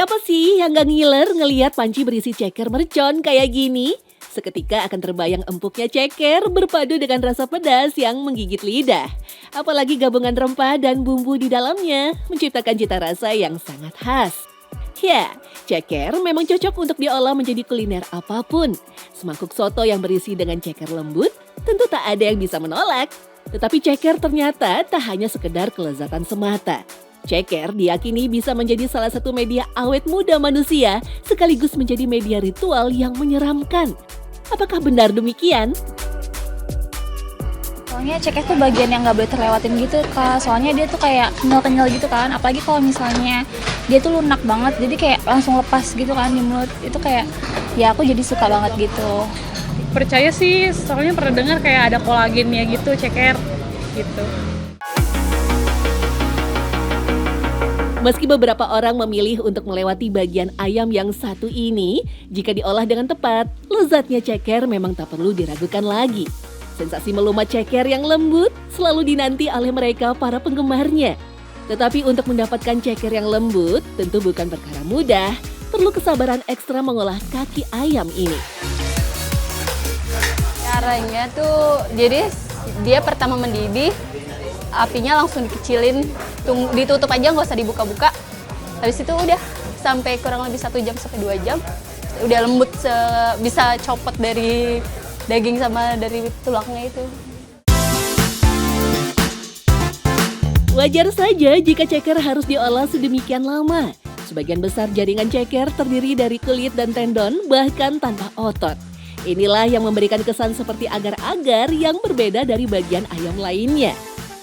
Siapa sih yang gak ngiler ngelihat panci berisi ceker mercon kayak gini? Seketika akan terbayang empuknya ceker berpadu dengan rasa pedas yang menggigit lidah. Apalagi gabungan rempah dan bumbu di dalamnya menciptakan cita rasa yang sangat khas. Ya, ceker memang cocok untuk diolah menjadi kuliner apapun. Semangkuk soto yang berisi dengan ceker lembut tentu tak ada yang bisa menolak. Tetapi ceker ternyata tak hanya sekedar kelezatan semata. Ceker diyakini bisa menjadi salah satu media awet muda manusia sekaligus menjadi media ritual yang menyeramkan. Apakah benar demikian? Soalnya ceker tuh bagian yang nggak boleh terlewatin gitu Kak. Soalnya dia tuh kayak kenyal-kenyal gitu kan. Apalagi kalau misalnya dia tuh lunak banget, jadi kayak langsung lepas gitu kan di mulut. Itu kayak ya aku jadi suka banget gitu. Percaya sih, soalnya pernah dengar kayak ada kolagennya gitu, ceker gitu. Meski beberapa orang memilih untuk melewati bagian ayam yang satu ini, jika diolah dengan tepat, lezatnya ceker memang tak perlu diragukan lagi. Sensasi melumat ceker yang lembut selalu dinanti oleh mereka para penggemarnya. Tetapi untuk mendapatkan ceker yang lembut tentu bukan perkara mudah, perlu kesabaran ekstra mengolah kaki ayam ini. Caranya tuh, jadi dia pertama mendidih, apinya langsung dikecilin, ditutup aja nggak usah dibuka-buka. Habis itu udah sampai kurang lebih 1 jam sampai 2 jam, udah lembut bisa copot dari daging sama dari tulangnya itu. Wajar saja jika ceker harus diolah sedemikian lama. Sebagian besar jaringan ceker terdiri dari kulit dan tendon bahkan tanpa otot. Inilah yang memberikan kesan seperti agar-agar yang berbeda dari bagian ayam lainnya.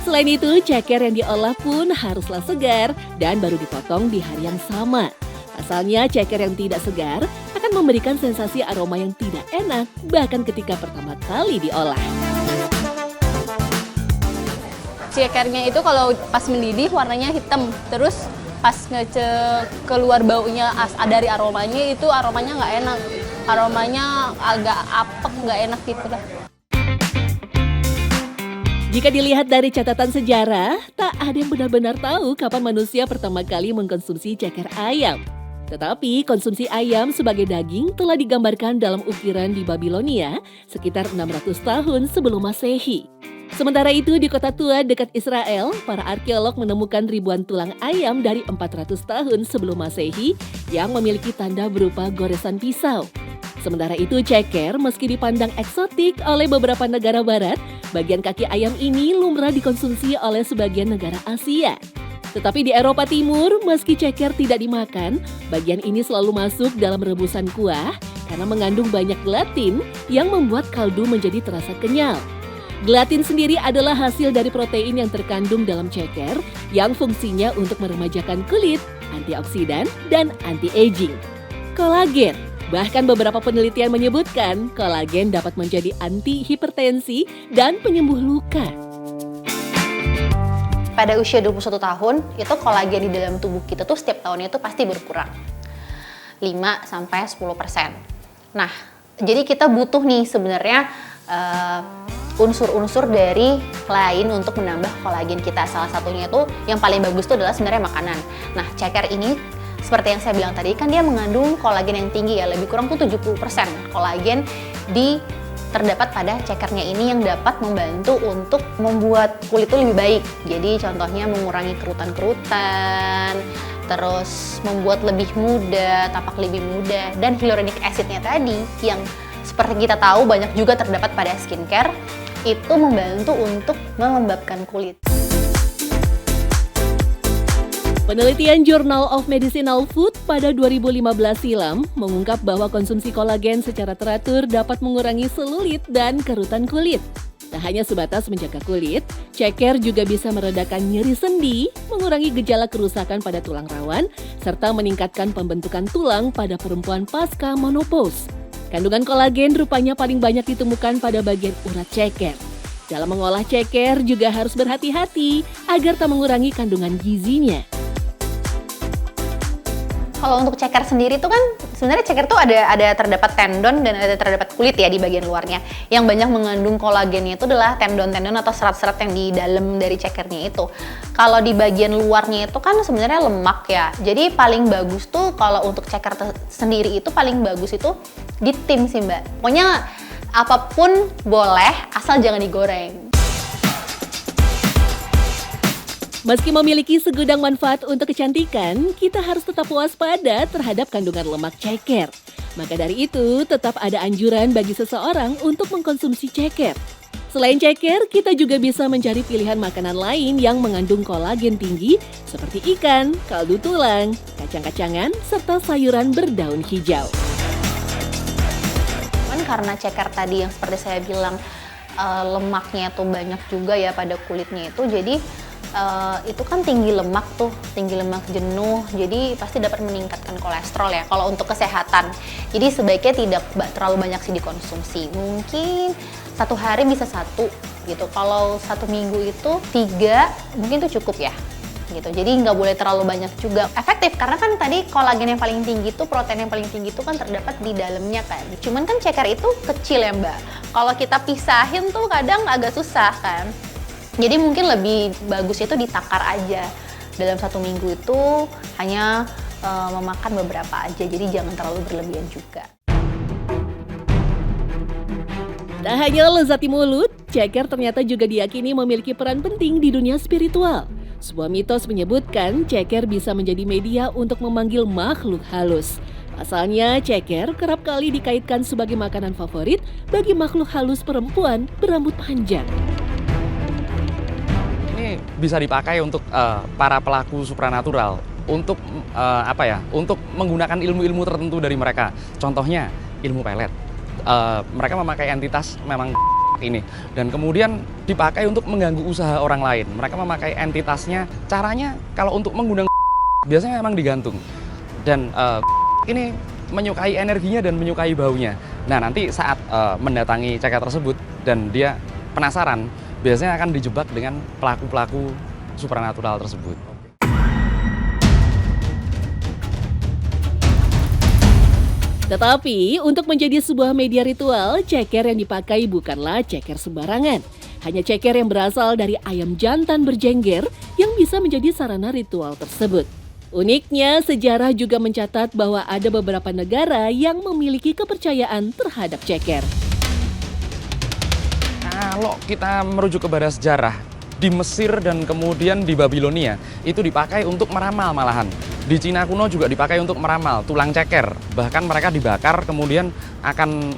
Selain itu, ceker yang diolah pun haruslah segar dan baru dipotong di hari yang sama. Pasalnya, ceker yang tidak segar akan memberikan sensasi aroma yang tidak enak bahkan ketika pertama kali diolah. Cekernya itu kalau pas mendidih warnanya hitam, terus pas keluar baunya dari aromanya itu aromanya nggak enak. Aromanya agak apek, nggak enak gitu lah. Jika dilihat dari catatan sejarah, tak ada yang benar-benar tahu kapan manusia pertama kali mengkonsumsi ceker ayam. Tetapi konsumsi ayam sebagai daging telah digambarkan dalam ukiran di Babilonia sekitar 600 tahun sebelum Masehi. Sementara itu di kota tua dekat Israel, para arkeolog menemukan ribuan tulang ayam dari 400 tahun sebelum Masehi yang memiliki tanda berupa goresan pisau. Sementara itu ceker meski dipandang eksotik oleh beberapa negara barat, bagian kaki ayam ini lumrah dikonsumsi oleh sebagian negara Asia. Tetapi di Eropa Timur, meski ceker tidak dimakan, bagian ini selalu masuk dalam rebusan kuah karena mengandung banyak gelatin yang membuat kaldu menjadi terasa kenyal. Gelatin sendiri adalah hasil dari protein yang terkandung dalam ceker yang fungsinya untuk meremajakan kulit, antioksidan, dan anti-aging. Kolagen. Bahkan beberapa penelitian menyebutkan kolagen dapat menjadi anti-hipertensi dan penyembuh luka. Pada usia 21 tahun, itu kolagen di dalam tubuh kita tuh setiap tahunnya itu pasti berkurang. 5-10%. Nah, jadi kita butuh nih sebenarnya unsur-unsur dari lain untuk menambah kolagen kita. Salah satunya itu yang paling bagus itu adalah sebenarnya makanan. Nah, ceker ini seperti yang saya bilang tadi kan dia mengandung kolagen yang tinggi ya, lebih kurang tuh 70% kolagen terdapat pada cekernya ini yang dapat membantu untuk membuat kulit itu lebih baik. Jadi contohnya mengurangi kerutan-kerutan, terus membuat lebih muda, tampak lebih muda, dan hyaluronic acidnya tadi yang seperti kita tahu banyak juga terdapat pada skincare, itu membantu untuk melembabkan kulit. Penelitian Journal of Medicinal Food pada 2015 silam mengungkap bahwa konsumsi kolagen secara teratur dapat mengurangi selulit dan kerutan kulit. Tak hanya sebatas menjaga kulit, ceker juga bisa meredakan nyeri sendi, mengurangi gejala kerusakan pada tulang rawan, serta meningkatkan pembentukan tulang pada perempuan pasca menopause. Kandungan kolagen rupanya paling banyak ditemukan pada bagian urat ceker. Dalam mengolah ceker juga harus berhati-hati agar tak mengurangi kandungan gizinya. Kalau untuk ceker sendiri itu kan Sebenarnya ceker tuh ada terdapat tendon dan ada terdapat kulit ya di bagian luarnya. Yang banyak mengandung kolagennya itu adalah tendon-tendon atau serat-serat yang di dalam dari cekernya itu. Kalau di bagian luarnya itu kan sebenarnya lemak ya. Jadi paling bagus tuh kalau untuk ceker sendiri itu paling bagus itu di tim sih Mbak. Pokoknya apapun boleh asal jangan digoreng. Meski memiliki segudang manfaat untuk kecantikan, kita harus tetap waspada terhadap kandungan lemak ceker. Maka dari itu, tetap ada anjuran bagi seseorang untuk mengkonsumsi ceker. Selain ceker, kita juga bisa mencari pilihan makanan lain yang mengandung kolagen tinggi seperti ikan, kaldu tulang, kacang-kacangan, serta sayuran berdaun hijau. Karena ceker tadi yang seperti saya bilang lemaknya tuh banyak juga ya pada kulitnya itu, jadi itu kan tinggi lemak tuh, tinggi lemak jenuh, jadi pasti dapat meningkatkan kolesterol ya kalau untuk kesehatan. Jadi sebaiknya tidak terlalu banyak sih dikonsumsi, mungkin 1 hari bisa 1 gitu, kalau 1 minggu itu 3 mungkin itu cukup ya gitu. Jadi nggak boleh terlalu banyak juga. Efektif karena kan tadi kolagen yang paling tinggi itu, protein yang paling tinggi itu kan terdapat di dalamnya kan. Cuman kan ceker itu kecil ya Mbak, kalau kita pisahin tuh kadang agak susah kan. Jadi mungkin lebih bagus itu ditakar aja. Dalam 1 minggu itu hanya memakan beberapa aja, jadi jangan terlalu berlebihan juga. Tak hanya lezat di mulut, ceker ternyata juga diyakini memiliki peran penting di dunia spiritual. Sebuah mitos menyebutkan ceker bisa menjadi media untuk memanggil makhluk halus. Pasalnya, ceker kerap kali dikaitkan sebagai makanan favorit bagi makhluk halus perempuan berambut panjang. Bisa dipakai untuk para pelaku supranatural untuk untuk menggunakan ilmu-ilmu tertentu dari mereka. Contohnya ilmu pelet. Mereka memakai entitas memang ini dan kemudian dipakai untuk mengganggu usaha orang lain. Mereka memakai entitasnya. Caranya kalau untuk menggunakan biasanya memang digantung dan ini menyukai energinya dan menyukai baunya. Nah nanti saat mendatangi ceker tersebut dan dia penasaran, biasanya akan dijebak dengan pelaku-pelaku supranatural tersebut. Tetapi, untuk menjadi sebuah media ritual, ceker yang dipakai bukanlah ceker sembarangan. Hanya ceker yang berasal dari ayam jantan berjengger yang bisa menjadi sarana ritual tersebut. Uniknya, sejarah juga mencatat bahwa ada beberapa negara yang memiliki kepercayaan terhadap ceker. Kalau kita merujuk kepada sejarah, di Mesir dan kemudian di Babilonia, itu dipakai untuk meramal malahan. Di Cina kuno juga dipakai untuk meramal, tulang ceker. Bahkan mereka dibakar kemudian akan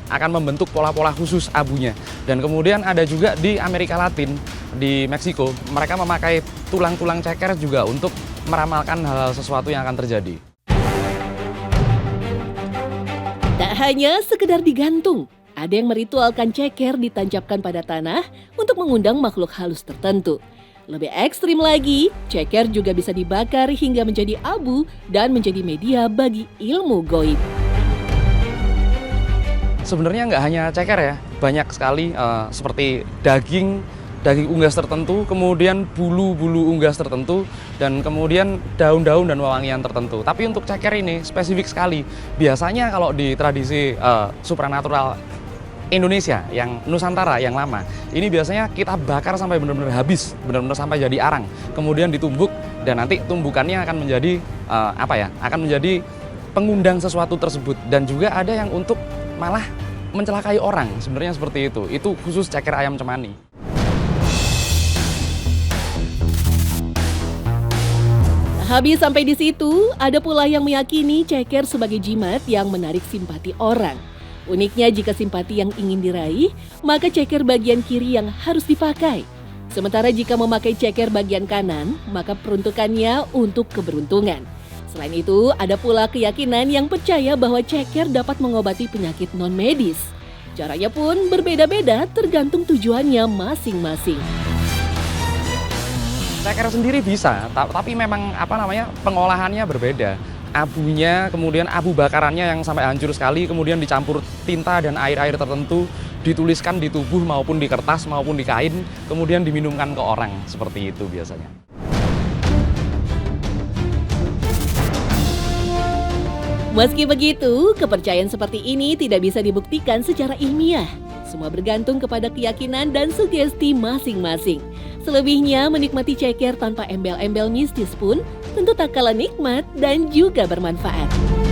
akan membentuk pola-pola khusus abunya. Dan kemudian ada juga di Amerika Latin, di Meksiko, mereka memakai tulang-tulang ceker juga untuk meramalkan hal-hal sesuatu yang akan terjadi. Tak hanya sekedar digantung, ada yang meritualkan ceker ditancapkan pada tanah untuk mengundang makhluk halus tertentu. Lebih ekstrim lagi, ceker juga bisa dibakar hingga menjadi abu dan menjadi media bagi ilmu goib. Sebenarnya nggak hanya ceker ya, banyak sekali seperti daging unggas tertentu, kemudian bulu-bulu unggas tertentu, dan kemudian daun-daun dan wewangian tertentu. Tapi untuk ceker ini spesifik sekali. Biasanya kalau di tradisi supranatural Indonesia, yang Nusantara, yang lama, ini biasanya kita bakar sampai benar-benar habis, benar-benar sampai jadi arang, kemudian ditumbuk, dan nanti tumbukannya akan menjadi akan menjadi pengundang sesuatu tersebut. Dan juga ada yang untuk malah mencelakai orang, sebenarnya seperti itu. Itu khusus ceker ayam cemani. Habis sampai di situ, ada pula yang meyakini ceker sebagai jimat yang menarik simpati orang. Uniknya jika simpati yang ingin diraih, maka ceker bagian kiri yang harus dipakai. Sementara jika memakai ceker bagian kanan, maka peruntukannya untuk keberuntungan. Selain itu, ada pula keyakinan yang percaya bahwa ceker dapat mengobati penyakit non-medis. Caranya pun berbeda-beda tergantung tujuannya masing-masing. Ceker sendiri bisa, tapi memang pengolahannya berbeda. Abunya, kemudian abu bakarannya yang sampai hancur sekali, kemudian dicampur tinta dan air-air tertentu, dituliskan di tubuh maupun di kertas maupun di kain, kemudian diminumkan ke orang, seperti itu biasanya. Meski begitu, kepercayaan seperti ini tidak bisa dibuktikan secara ilmiah. Semua bergantung kepada keyakinan dan sugesti masing-masing. Selebihnya, menikmati ceker tanpa embel-embel mistis pun tentu tak kalah nikmat dan juga bermanfaat.